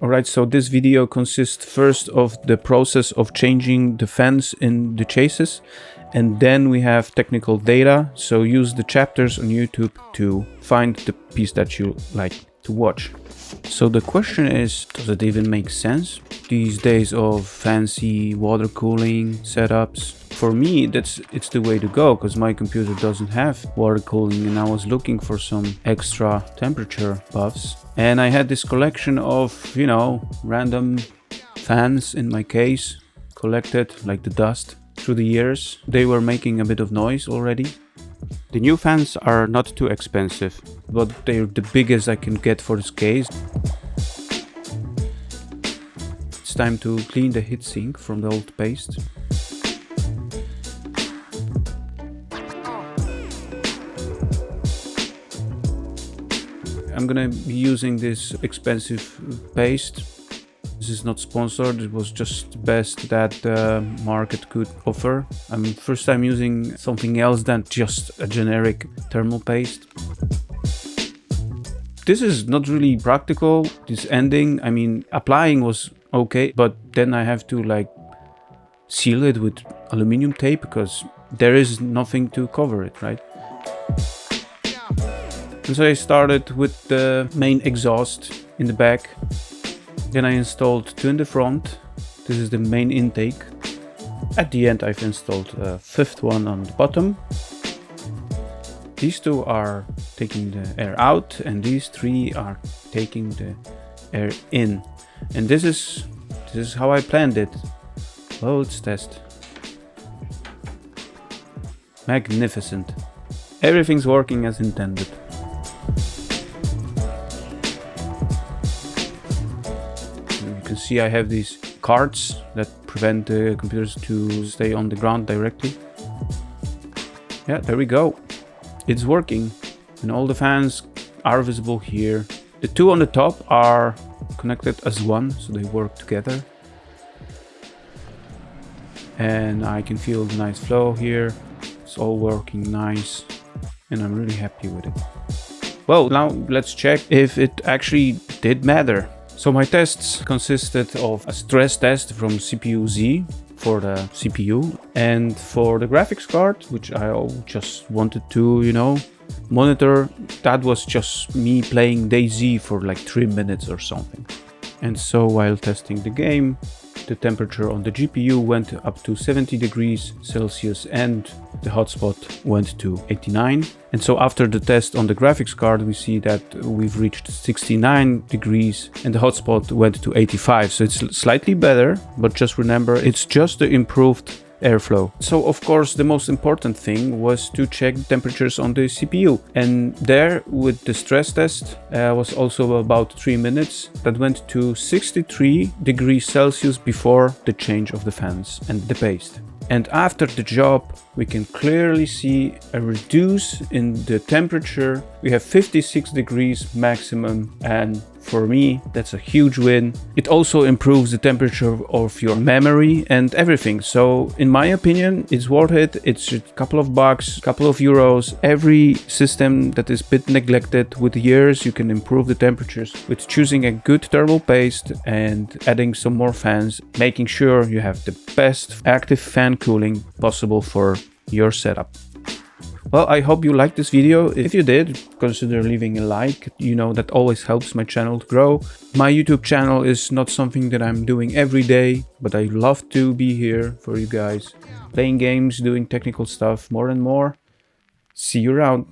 Alright, so this video consists first of the process of changing the fans in the chases, and then we have technical data, so use the chapters on YouTube to find the piece that you like to watch. So the question is, does it even make sense these days of fancy water cooling setups? For me, it's the way to go, because my computer doesn't have water cooling and I was looking for some extra temperature buffs. And I had this collection of, you know, random fans in my case, collected like the dust through the years. They were making a bit of noise already. The new fans are not too expensive, but they're the biggest I can get for this case. It's time to clean the heatsink from the old paste. I'm gonna be using this expensive paste. This is not sponsored, it was just the best that the market could offer. I'm first time using something else than just a generic thermal paste. This is not really practical, this ending. I mean, applying was okay, but then I have to like seal it with aluminum tape because there is nothing to cover it, right? And so I started with the main exhaust in the back. Then I installed two in the front. This is the main intake. At the end I've installed a fifth one on the bottom. These two are taking the air out and these three are taking the air in. And this is how I planned it. Well, let's test. Magnificent. Everything's working as intended. You can see I have these cards that prevent the computers to stay on the ground directly. Yeah, there we go. It's working and all the fans are visible here. The two on the top are connected as one, so they work together. And I can feel the nice flow here. It's all working nice and I'm really happy with it. Well, now let's check if it actually did matter. So my tests consisted of a stress test from CPU-Z for the CPU and for the graphics card, which I just wanted to, you know, monitor. That was just me playing DayZ for like 3 minutes or something. And so while testing the game, the temperature on the GPU went up to 70 degrees Celsius and the hotspot went to 89. And so after the test on the graphics card, we see that we've reached 69 degrees and the hotspot went to 85. So it's slightly better, but just remember, it's just the improved airflow. So of course the most important thing was to check temperatures on the CPU, and there with the stress test was also about 3 minutes. That went to 63 degrees Celsius before the change of the fans and the paste. And after the job we can clearly see a reduce in the temperature. We have 56 degrees maximum, and for me that's a huge win. It also improves the temperature of your memory and everything. So in my opinion, it's worth it. It's a couple of bucks, couple of euros. Every system that is a bit neglected with years, you can improve the temperatures with choosing a good thermal paste and adding some more fans, making sure you have the best active fan cooling possible for your setup. Well, I hope you liked this video. If you did, consider leaving a like. You know, that always helps my channel to grow. My YouTube channel is not something that I'm doing every day, but I love to be here for you guys, playing games, doing technical stuff more and more. See you around.